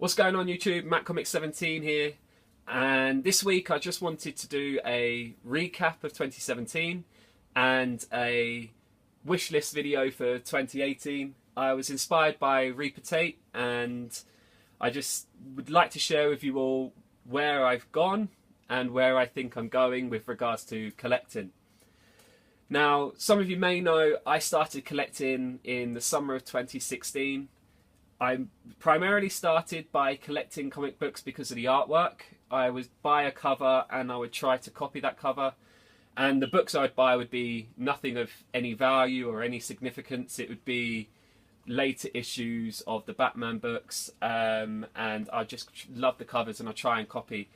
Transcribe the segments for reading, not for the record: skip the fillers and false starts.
What's going on YouTube? MattComics17 here, and this week I just wanted to do a recap of 2017 and a wish list video for 2018. I was inspired by Reaper Tate, and I just would like to share with you all where I've gone and where I think I'm going with regards to collecting. Now, some of you may know I started collecting in the summer of 2016. I primarily started by collecting comic books because of the artwork. I would buy a cover and I would try to copy that cover. And the books I'd buy would be nothing of any value or any significance. It would be later issues of the Batman books. And I just love the covers and I try and copy.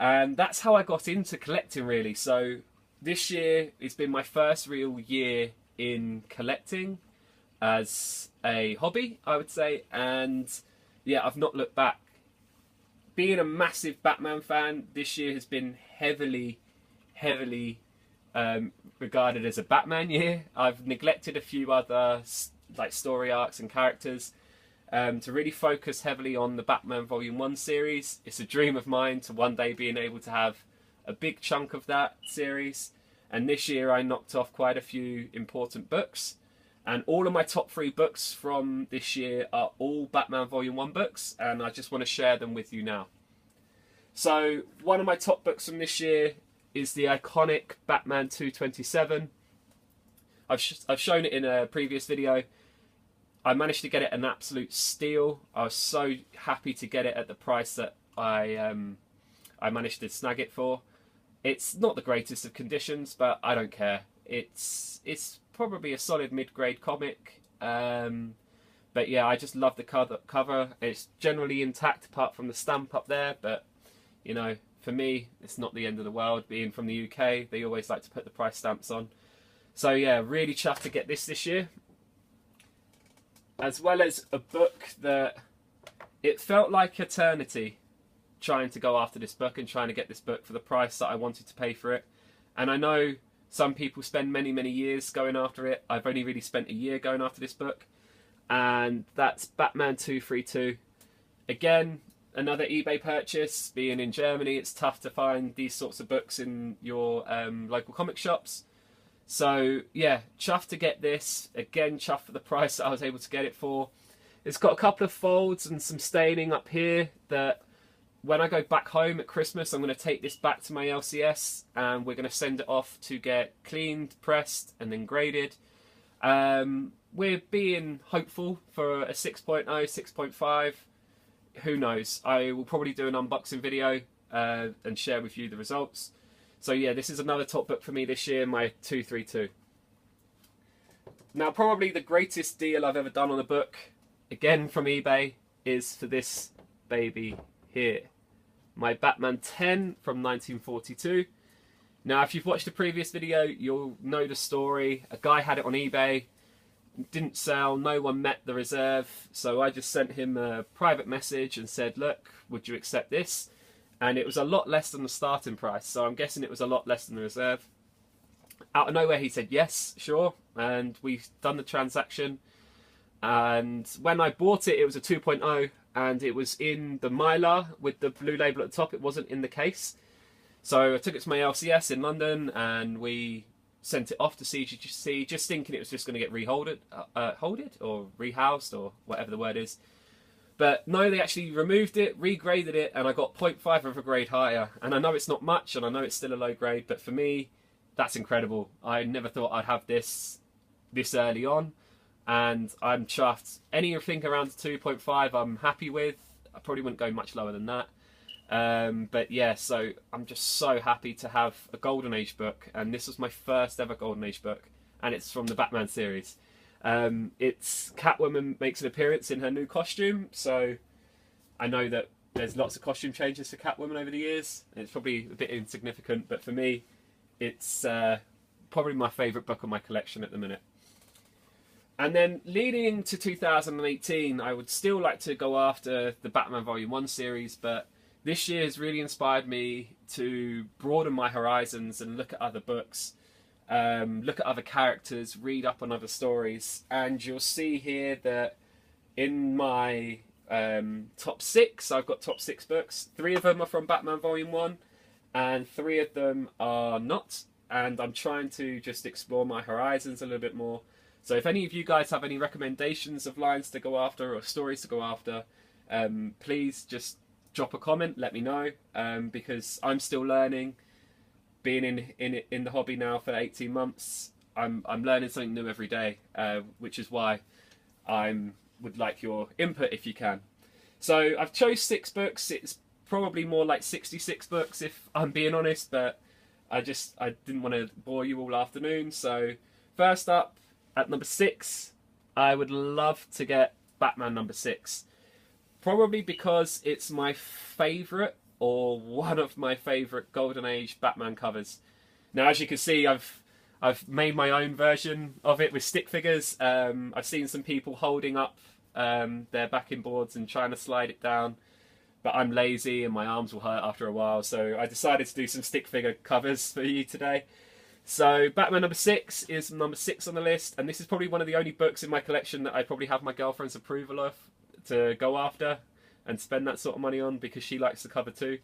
And that's how I got into collecting, really. So this year it's been my first real year in collecting as a hobby, I would say, and yeah, I've not looked back. Being a massive Batman fan, this year has been heavily regarded as a Batman year. I've neglected a few other like story arcs and characters to really focus heavily on the Batman Volume 1 series. It's a dream of mine to one day being able to have a big chunk of that series, and this year I knocked off quite a few important books. And all of my top 3 books from this year are all Batman Volume 1 books, and I just want to share them with you now. So, one of my top books from this year is the iconic Batman 227. I've shown it in a previous video. I managed to get it an absolute steal. I was so happy to get it at the price that I managed to snag it for. It's not the greatest of conditions, but I don't care. It's probably a solid mid-grade comic, but yeah, I just love the cover. It's generally intact apart from the stamp up there, but you know, for me it's not the end of the world. Being from the UK, they always like to put the price stamps on. So yeah, really chuffed to get this year, as well as a book that it felt like eternity trying to go after this book and trying to get this book for the price that I wanted to pay for it. And I know some people spend many years going after it. I've only really spent a year going after this book, and that's Batman 232. Again, another eBay purchase. Being in Germany, it's tough to find these sorts of books in your local comic shops. So yeah, chuffed to get this. Again, chuffed for the price that I was able to get it for. It's got a couple of folds and some staining up here that when I go back home at Christmas, I'm going to take this back to my LCS and we're going to send it off to get cleaned, pressed and then graded. We're being hopeful for a 6.0, 6.5. Who knows? I will probably do an unboxing video and share with you the results. So yeah, this is another top book for me this year, my 232. Now, probably the greatest deal I've ever done on a book, again from eBay, is for this baby here. My Batman 10 from 1942. Now, if you've watched the previous video, you'll know the story. A guy had it on eBay, didn't sell, no one met the reserve, so I just sent him a private message and said, look, would you accept this? And it was a lot less than the starting price, so I'm guessing it was a lot less than the reserve. Out of nowhere he said yes, sure, and we've done the transaction. And when I bought it, it was a 2.0, and it was in the Mylar with the blue label at the top. It wasn't in the case. So I took it to my LCS in London and we sent it off to CGC, just thinking it was just going to get holded or rehoused or whatever the word is. But no, they actually removed it, regraded it, and I got 0.5 of a grade higher. And I know it's not much, and I know it's still a low grade, but for me, that's incredible. I never thought I'd have this early on. And I'm chuffed. Anything around 2.5 I'm happy with. I probably wouldn't go much lower than that. But yeah, so I'm just so happy to have a Golden Age book. And this was my first ever Golden Age book. And it's from the Batman series. It's Catwoman makes an appearance in her new costume. So I know that there's lots of costume changes for Catwoman over the years. It's probably a bit insignificant. But for me, it's probably my favourite book of my collection at the minute. And then leading into 2018, I would still like to go after the Batman Volume 1 series, but this year has really inspired me to broaden my horizons and look at other books, look at other characters, read up on other stories. And you'll see here that in my top 6. I've got top 6 books. 3 of them are from Batman Volume 1, and 3 of them are not. And I'm trying to just explore my horizons a little bit more. So if any of you guys have any recommendations of lines to go after or stories to go after, please just drop a comment, let me know, because I'm still learning. Being in the hobby now for 18 months, I'm learning something new every day, which is why I would like your input if you can. So I've chose 6 books. It's probably more like 66 books if I'm being honest, but I didn't want to bore you all afternoon. So first up, at number 6, I would love to get Batman number 6. Probably because it's my favourite, or one of my favourite Golden Age Batman covers. Now, as you can see, I've made my own version of it with stick figures. I've seen some people holding up their backing boards and trying to slide it down, but I'm lazy and my arms will hurt after a while, so I decided to do some stick figure covers for you today. So Batman number 6 is number 6 on the list, and this is probably one of the only books in my collection that I probably have my girlfriend's approval of to go after and spend that sort of money on, because she likes the cover too.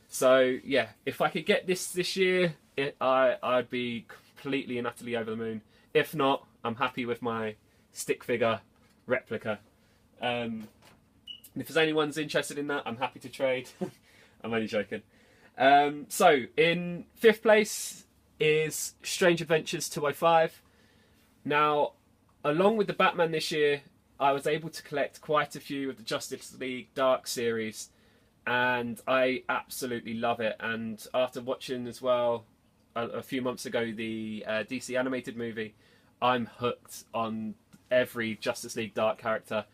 So yeah, if I could get this year, I'd be completely and utterly over the moon. If not, I'm happy with my stick figure replica. And if there's anyone's interested in that, I'm happy to trade. I'm only joking. So in 5th place is Strange Adventures 205. Now, along with the Batman this year, I was able to collect quite a few of the Justice League Dark series, and I absolutely love it. And after watching as well a few months ago the DC animated movie, I'm hooked on every Justice League Dark character.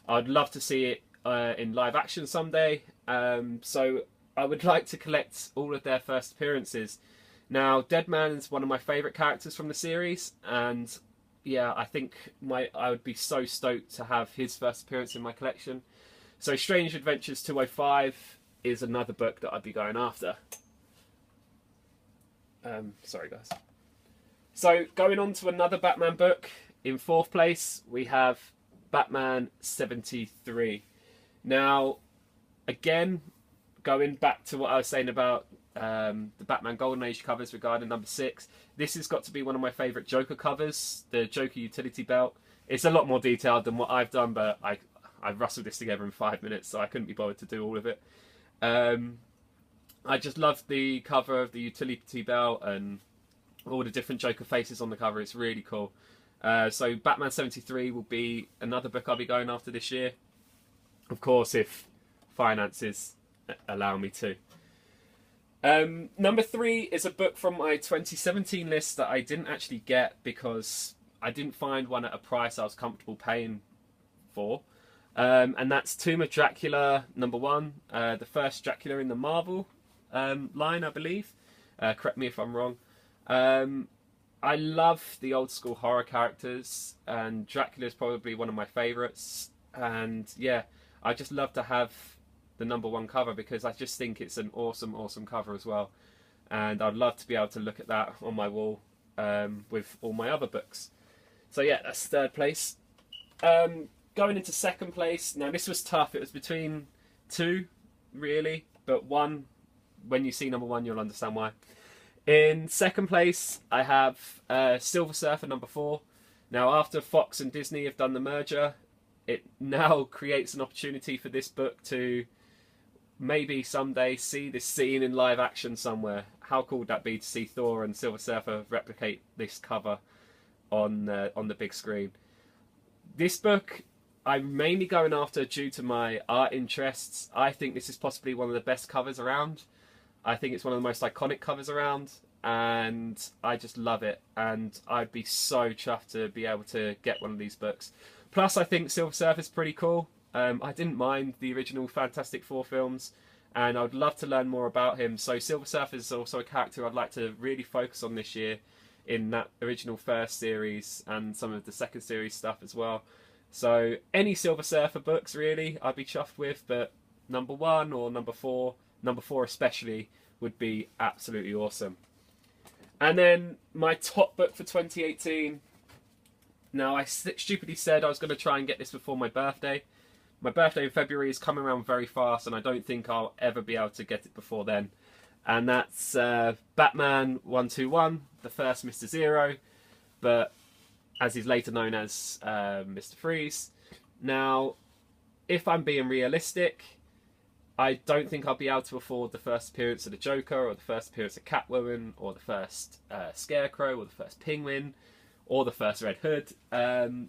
I'd love to see it in live action someday, so I would like to collect all of their first appearances. Now, Deadman is one of my favourite characters from the series, and yeah, I think I would be so stoked to have his first appearance in my collection. So Strange Adventures 205 is another book that I'd be going after. Sorry guys. So going on to another Batman book, in 4th place we have Batman 73. Now, again, going back to what I was saying about the Batman Golden Age covers regarding number 6, this has got to be one of my favourite Joker covers, the Joker utility belt. It's a lot more detailed than what I've done, but I rustled this together in 5 minutes, so I couldn't be bothered to do all of it. I just love the cover of the utility belt and all the different Joker faces on the cover. It's really cool. So Batman 73 will be another book I'll be going after this year. Of course, if finances allow me to. Number 3 is a book from my 2017 list that I didn't actually get because I didn't find one at a price I was comfortable paying for. And that's Tomb of Dracula number 1, the first Dracula in the Marvel line, I believe. Correct me if I'm wrong. I love the old school horror characters, and Dracula is probably one of my favourites. And yeah, I just love to have the number 1 cover because I just think it's an awesome, awesome cover as well. And I'd love to be able to look at that on my wall with all my other books. So yeah, that's 3rd place. Going into 2nd place, now this was tough. It was between 2, really, but 1, when you see number 1, you'll understand why. In 2nd place, I have Silver Surfer number 4. Now, after Fox and Disney have done the merger, it now creates an opportunity for this book to maybe someday see this scene in live action somewhere. How cool would that be to see Thor and Silver Surfer replicate this cover on the big screen? This book I'm mainly going after due to my art interests. I think this is possibly one of the best covers around. I think it's one of the most iconic covers around, and I just love it. And I'd be so chuffed to be able to get one of these books. Plus, I think Silver Surfer's pretty cool. I didn't mind the original Fantastic Four films, and I'd love to learn more about him. So Silver Surfer is also a character I'd like to really focus on this year in that original first series and some of the second series stuff as well. So any Silver Surfer books really I'd be chuffed with, but number 1 or number 4 especially, would be absolutely awesome. And then my top book for 2018. Now, I stupidly said I was going to try and get this before my birthday, my birthday in February is coming around very fast, and I don't think I'll ever be able to get it before then. And that's Batman 121, the first Mr. Zero, but as he's later known as Mr. Freeze. Now, if I'm being realistic, I don't think I'll be able to afford the first appearance of the Joker, or the first appearance of Catwoman, or the first Scarecrow, or the first Penguin, or the first Red Hood.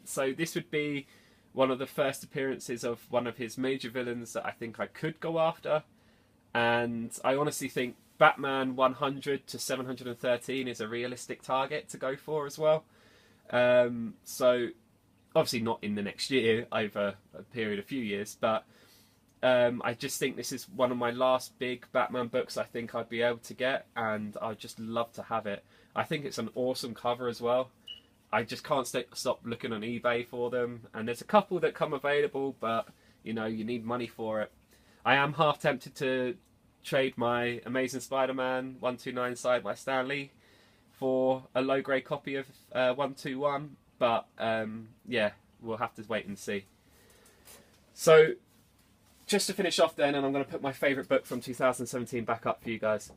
So this would be one of the first appearances of one of his major villains that I think I could go after. And I honestly think Batman 100 to 713 is a realistic target to go for as well. So obviously not in the next year, over a period of few years, but I just think this is one of my last big Batman books I think I'd be able to get, and I'd just love to have it. I think it's an awesome cover as well. I just can't stop looking on eBay for them, and there's a couple that come available, but you know, you need money for it. I am half tempted to trade my Amazing Spider-Man 129 side by Stan Lee for a low-grade copy of 121, but yeah, we'll have to wait and see. So, just to finish off then, and I'm going to put my favourite book from 2017 back up for you guys.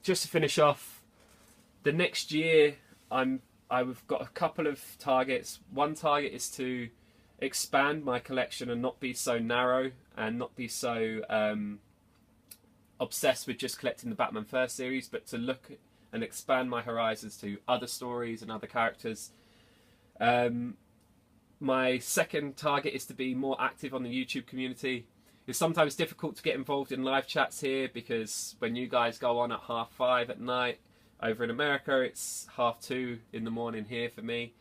Just to finish off, the next year I've got a couple of targets. One target is to expand my collection and not be so narrow, and not be so obsessed with just collecting the Batman First series, but to look and expand my horizons to other stories and other characters. My second target is to be more active on the YouTube community. It's sometimes difficult to get involved in live chats here, because when you guys go on at 5:30 at night over in America, it's 2:30 in the morning here for me.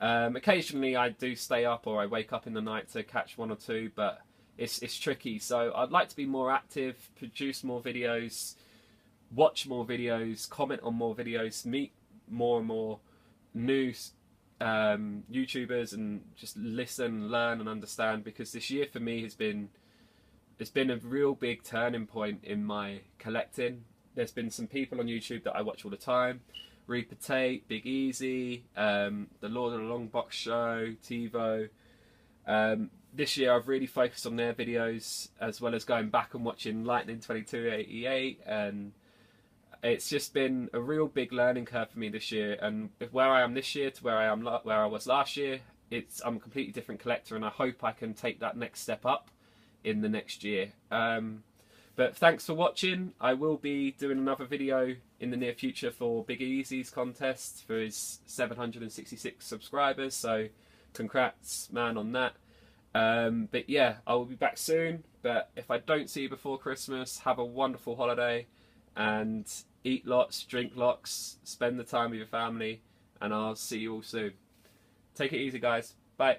Occasionally I do stay up, or I wake up in the night to catch one or two, but it's tricky. So I'd like to be more active, produce more videos, watch more videos, comment on more videos, meet more and more new YouTubers, and just listen, learn and understand, because this year for me has been, it's been a real big turning point in my collecting. There's been some people on YouTube that I watch all the time: Reaper Tate, Big Easy, the Lord of the Long Box Show, TiVo. This year I've really focused on their videos, as well as going back and watching Lightning 2288, and it's just been a real big learning curve for me this year. And where I am this year to where I was last year, I'm a completely different collector, and I hope I can take that next step up in the next year. But thanks for watching. I will be doing another video in the near future for Big Easy's contest for his 766 subscribers, so congrats man on that. But yeah, I will be back soon, but if I don't see you before Christmas, have a wonderful holiday, and eat lots, drink lots, spend the time with your family, and I'll see you all soon. Take it easy guys, bye.